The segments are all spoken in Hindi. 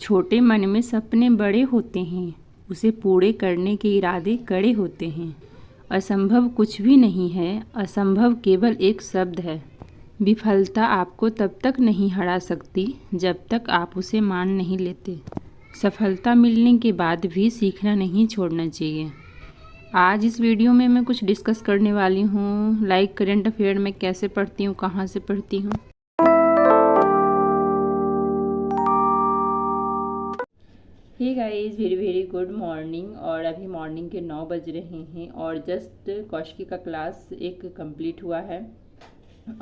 छोटे मन में सपने बड़े होते हैं, उसे पूरे करने के इरादे कड़े होते हैं। असंभव कुछ भी नहीं है, असंभव केवल एक शब्द है। विफलता आपको तब तक नहीं हरा सकती जब तक आप उसे मान नहीं लेते। सफलता मिलने के बाद भी सीखना नहीं छोड़ना चाहिए। आज इस वीडियो में मैं कुछ डिस्कस करने वाली हूँ, लाइक करंट अफेयर में कैसे पढ़ती हूँ, कहाँ से पढ़ती हूँ। Hey guys, very very good morning. और अभी मॉर्निंग के 9 बज रहे हैं और जस्ट कौशिकी का क्लास एक कंप्लीट हुआ है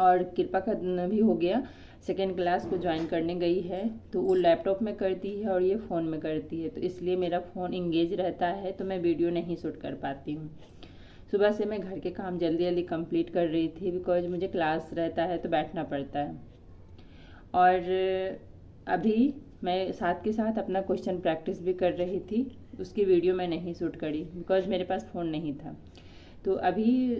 और कृपा का भी हो गया। सेकेंड क्लास को ज्वाइन करने गई है तो वो लैपटॉप में करती है और ये फ़ोन में करती है, तो इसलिए मेरा फ़ोन इंगेज रहता है तो मैं वीडियो नहीं शूट कर पाती हूँ। सुबह से मैं घर के काम जल्दी जल्दी कंप्लीट कर रही थी बिकॉज मुझे क्लास रहता है तो बैठना पड़ता है। और अभी मैं साथ के साथ अपना क्वेश्चन प्रैक्टिस भी कर रही थी, उसकी वीडियो मैं नहीं शूट करी बिकॉज मेरे पास फ़ोन नहीं था। तो अभी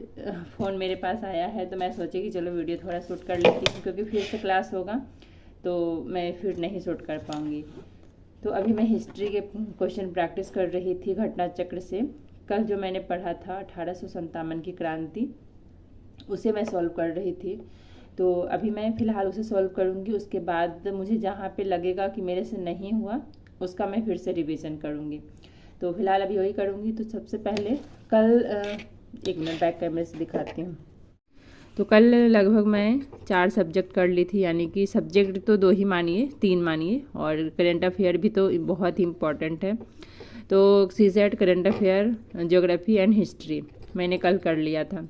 फ़ोन मेरे पास आया है तो मैं सोची कि चलो वीडियो थोड़ा शूट कर लेती हूँ, क्योंकि फिर से क्लास होगा तो मैं फिर नहीं शूट कर पाऊँगी। तो अभी मैं हिस्ट्री के क्वेश्चन प्रैक्टिस कर रही थी घटना चक्र से। कल जो मैंने पढ़ा था 1857 की क्रांति, उसे मैं सॉल्व कर रही थी। तो अभी मैं फ़िलहाल उसे सॉल्व करूँगी, उसके बाद मुझे जहाँ पे लगेगा कि मेरे से नहीं हुआ उसका मैं फिर से रिवीजन करूँगी। तो फिलहाल अभी वही करूँगी। तो सबसे पहले कल एक मिनट बैक कैमरे से दिखाती हूँ। तो कल लगभग मैं 4 सब्जेक्ट कर ली थी, यानी कि सब्जेक्ट तो 2 ही मानिए, 3 मानिए, और करंट अफेयर भी तो बहुत ही इम्पॉर्टेंट है। तो CSAT, current affair, geography and history मैंने कल कर लिया था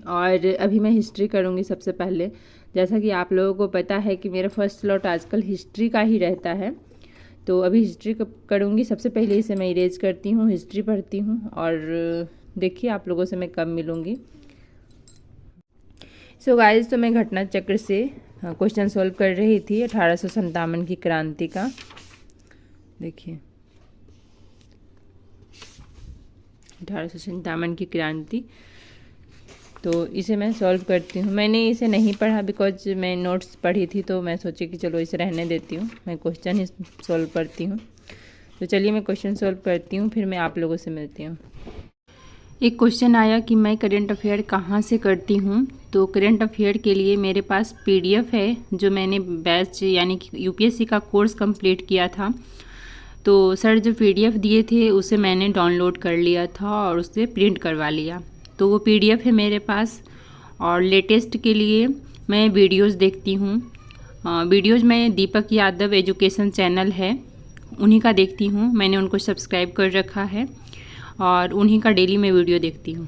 और अभी मैं हिस्ट्री करूँगी सबसे पहले। जैसा कि आप लोगों को पता है कि मेरा फर्स्ट स्लॉट आजकल हिस्ट्री का ही रहता है, तो अभी हिस्ट्री करूँगी। सबसे पहले इसे मैं इरेज करती हूँ, हिस्ट्री पढ़ती हूँ और देखिए आप लोगों से मैं कब मिलूँगी। सो गाइस, तो मैं घटना चक्र से क्वेश्चन सॉल्व कर रही थी 1857 की क्रांति का। देखिए 1857 की क्रांति, तो इसे मैं सॉल्व करती हूँ। मैंने इसे नहीं पढ़ा बिकॉज मैं नोट्स पढ़ी थी, तो मैं सोची कि चलो इसे रहने देती हूँ, मैं क्वेश्चन ही सॉल्व करती हूँ। तो चलिए मैं क्वेश्चन सॉल्व करती हूँ, फिर मैं आप लोगों से मिलती हूँ। एक क्वेश्चन आया कि मैं करंट अफेयर कहाँ से करती हूँ। तो करंट अफेयर के लिए मेरे पास PDF है, जो मैंने बैच यानी कि UPSC का कोर्स कंप्लीट किया था। तो सर जो PDF दिए थे उसे मैंने डाउनलोड कर लिया था और उसे प्रिंट करवा लिया, तो वो PDF है मेरे पास। और लेटेस्ट के लिए मैं वीडियोस देखती हूँ। वीडियोस में दीपक यादव एजुकेशन चैनल है, उन्हीं का देखती हूँ। मैंने उनको सब्सक्राइब कर रखा है और उन्हीं का डेली मैं वीडियो देखती हूँ।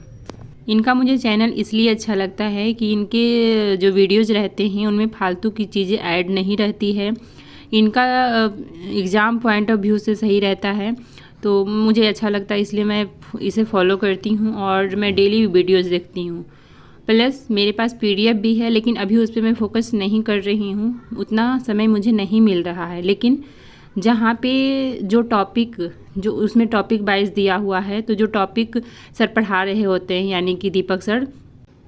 इनका मुझे चैनल इसलिए अच्छा लगता है कि इनके जो वीडियोस रहते हैं उनमें फालतू की चीज़ें ऐड नहीं रहती है। इनका एग्ज़ाम पॉइंट ऑफ व्यू से सही रहता है, तो मुझे अच्छा लगता है, इसलिए मैं इसे फॉलो करती हूँ और मैं डेली वीडियोस देखती हूँ। प्लस मेरे पास PDF भी है, लेकिन अभी उस पर मैं फोकस नहीं कर रही हूँ, उतना समय मुझे नहीं मिल रहा है। लेकिन जहाँ पे जो टॉपिक, जो उसमें टॉपिक वाइज दिया हुआ है, तो जो टॉपिक सर पढ़ा रहे होते हैं यानी कि दीपक सर,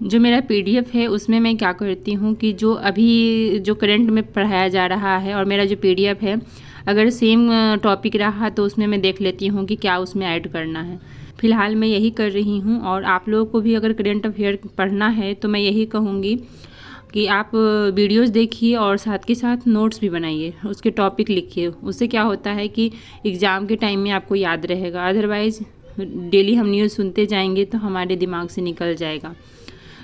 जो मेरा PDF है उसमें मैं क्या करती हूँ कि जो अभी जो करंट में पढ़ाया जा रहा है और मेरा जो PDF है, अगर सेम टॉपिक रहा तो उसमें मैं देख लेती हूँ कि क्या उसमें ऐड करना है। फ़िलहाल मैं यही कर रही हूँ। और आप लोगों को भी अगर करंट अफेयर पढ़ना है तो मैं यही कहूँगी कि आप वीडियोस देखिए और साथ के साथ नोट्स भी बनाइए, उसके टॉपिक लिखिए। उससे क्या होता है कि एग्ज़ाम के टाइम में आपको याद रहेगा, अदरवाइज़ डेली हम न्यूज़ सुनते जाएंगे तो हमारे दिमाग से निकल जाएगा।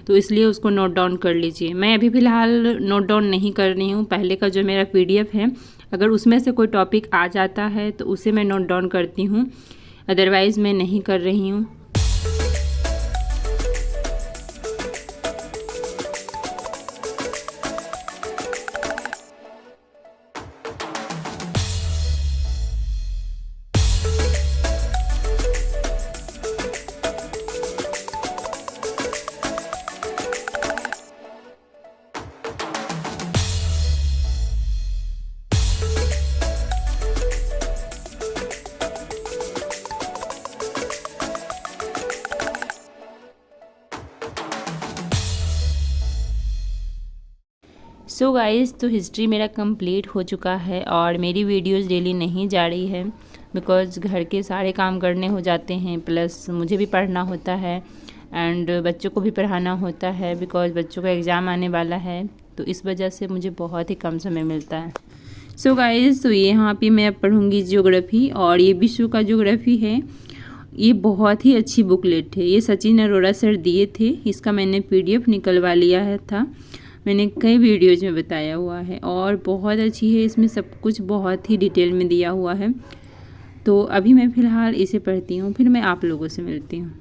तो इसलिए उसको नोट डाउन कर लीजिए। मैं अभी फ़िलहाल नोट डाउन नहीं कर रही हूँ। पहले का जो मेरा PDF है, अगर उसमें से कोई टॉपिक आ जाता है तो उसे मैं नोट डाउन करती हूँ, अदरवाइज़ मैं नहीं कर रही हूँ। सो गाइस, तो हिस्ट्री मेरा कंप्लीट हो चुका है और मेरी वीडियोस डेली नहीं जा रही है बिकॉज़ घर के सारे काम करने हो जाते हैं, प्लस मुझे भी पढ़ना होता है एंड बच्चों को भी पढ़ाना होता है बिकॉज़ बच्चों का एग्ज़ाम आने वाला है, तो इस वजह से मुझे बहुत ही कम समय मिलता है। सो गाइस, तो यहाँ पे मैं अब पढ़ूँगी ज्योग्राफी और ये विश्व का ज्योग्राफी है। ये बहुत ही अच्छी बुकलेट है, ये सचिन अरोड़ा सर दिए थे। इसका मैंने PDF निकलवा लिया है था, मैंने कई वीडियोज़ में बताया हुआ है और बहुत अच्छी है। इसमें सब कुछ बहुत ही डिटेल में दिया हुआ है। तो अभी मैं फ़िलहाल इसे पढ़ती हूँ, फिर मैं आप लोगों से मिलती हूँ।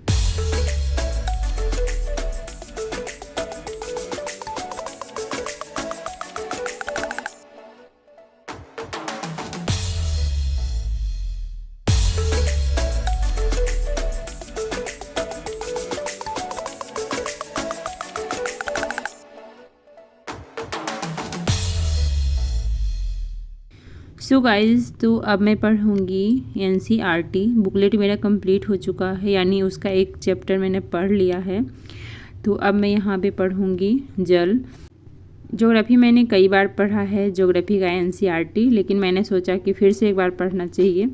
सो गाइज़, तो अब मैं पढ़ूँगी NCERT। बुकलेट मेरा कंप्लीट हो चुका है, यानी उसका एक चैप्टर मैंने पढ़ लिया है। तो अब मैं यहाँ पे पढ़ूँगी जल। ज्योग्राफी मैंने कई बार पढ़ा है, ज्योग्राफी का NCERT, लेकिन मैंने सोचा कि फिर से एक बार पढ़ना चाहिए।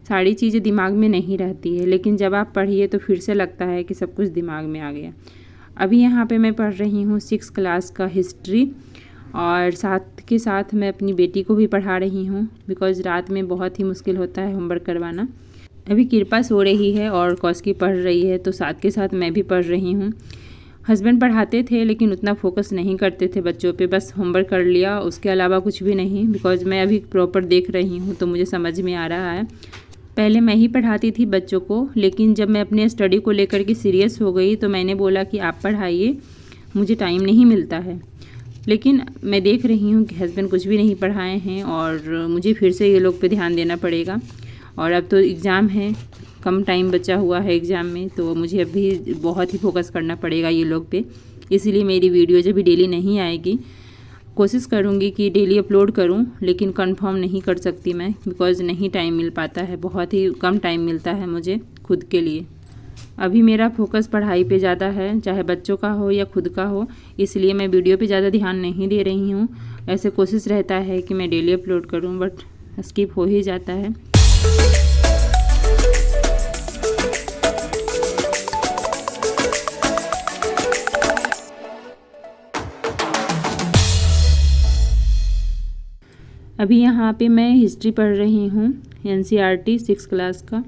सारी चीज़ें दिमाग में नहीं रहती है, लेकिन जब आप पढ़िए तो फिर से लगता है कि सब कुछ दिमाग में आ गया। अभी यहाँ पे मैं पढ़ रही हूँ 6th क्लास का हिस्ट्री और साथ के साथ मैं अपनी बेटी को भी पढ़ा रही हूँ बिकॉज़ रात में बहुत ही मुश्किल होता है होमवर्क करवाना। अभी कृपा सो रही है और कौशकी पढ़ रही है, तो साथ के साथ मैं भी पढ़ रही हूँ। हस्बैंड पढ़ाते थे लेकिन उतना फोकस नहीं करते थे बच्चों पे, बस होमवर्क कर लिया, उसके अलावा कुछ भी नहीं। बिकॉज़ मैं अभी प्रॉपर देख रही हूँ तो मुझे समझ में आ रहा है। पहले मैं ही पढ़ाती थी बच्चों को, लेकिन जब मैं अपने स्टडी को लेकर के सीरियस हो गई तो मैंने बोला कि आप पढ़ाइए, मुझे टाइम नहीं मिलता है। लेकिन मैं देख रही हूँ कि हस्बैंड कुछ भी नहीं पढ़ाए हैं और मुझे फिर से ये लोग पे ध्यान देना पड़ेगा। और अब तो एग्ज़ाम है, कम टाइम बचा हुआ है एग्ज़ाम में, तो मुझे अभी बहुत ही फोकस करना पड़ेगा ये लोग पे। इसलिए मेरी वीडियो जब भी डेली नहीं आएगी, कोशिश करूँगी कि डेली अपलोड करूँ, लेकिन कंफर्म नहीं कर सकती मैं बिकॉज़ नहीं टाइम मिल पाता है, बहुत ही कम टाइम मिलता है मुझे खुद के लिए। अभी मेरा फोकस पढ़ाई पे ज़्यादा है, चाहे बच्चों का हो या खुद का हो, इसलिए मैं वीडियो पे ज़्यादा ध्यान नहीं दे रही हूँ। ऐसे कोशिश रहता है कि मैं डेली अपलोड करूँ, बट स्किप हो ही जाता है। अभी यहाँ पे मैं हिस्ट्री पढ़ रही हूँ NCERT 6th क्लास का,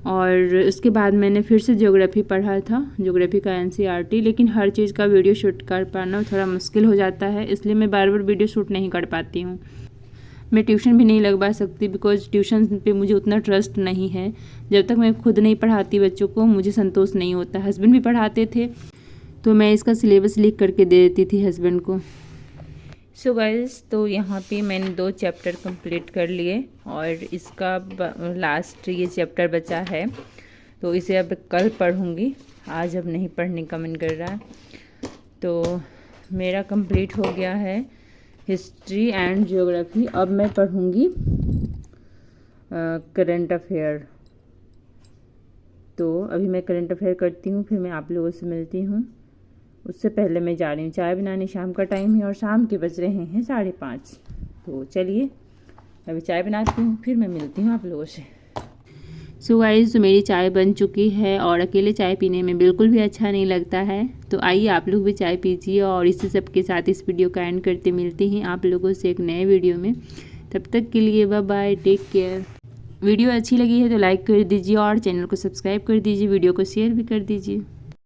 और उसके बाद मैंने फिर से ज्योग्राफी पढ़ा था, ज्योग्राफी का NCERT। लेकिन हर चीज़ का वीडियो शूट कर पाना थोड़ा मुश्किल हो जाता है, इसलिए मैं बार बार वीडियो शूट नहीं कर पाती हूँ। मैं ट्यूशन भी नहीं लगवा सकती बिकॉज़ ट्यूशन पे मुझे उतना ट्रस्ट नहीं है। जब तक मैं खुद नहीं पढ़ाती बच्चों को, मुझे संतोष नहीं होता। हस्बैंड भी पढ़ाते थे तो मैं इसका सिलेबस लिख करके दे देती थी हस्बैंड को। सो गाइस, तो यहाँ पे मैंने 2 चैप्टर कंप्लीट कर लिए और इसका लास्ट ये चैप्टर बचा है, तो इसे अब कल पढ़ूँगी, आज अब नहीं पढ़ने का मन कर रहा है। तो मेरा कंप्लीट हो गया है हिस्ट्री एंड ज्योग्राफी। अब मैं पढ़ूँगी करंट अफेयर। तो अभी मैं करंट अफेयर करती हूँ, फिर मैं आप लोगों से मिलती हूँ। उससे पहले मैं जा रही हूँ चाय बनाने, शाम का टाइम है और शाम के बज रहे हैं 5:30। तो चलिए अभी चाय बनाती हूँ, फिर मैं मिलती हूँ आप लोगों से। सो गाइस, तो मेरी चाय बन चुकी है और अकेले चाय पीने में बिल्कुल भी अच्छा नहीं लगता है, तो आइए आप लोग भी चाय पीजिए। और इसी सब के साथ इस वीडियो का एंड करते मिलते हैं आप लोगों से एक नए वीडियो में। तब तक के लिए bye bye, take care. Video अच्छी लगी है तो लाइक कर दीजिए और चैनल को सब्सक्राइब कर दीजिए, वीडियो को शेयर भी कर दीजिए।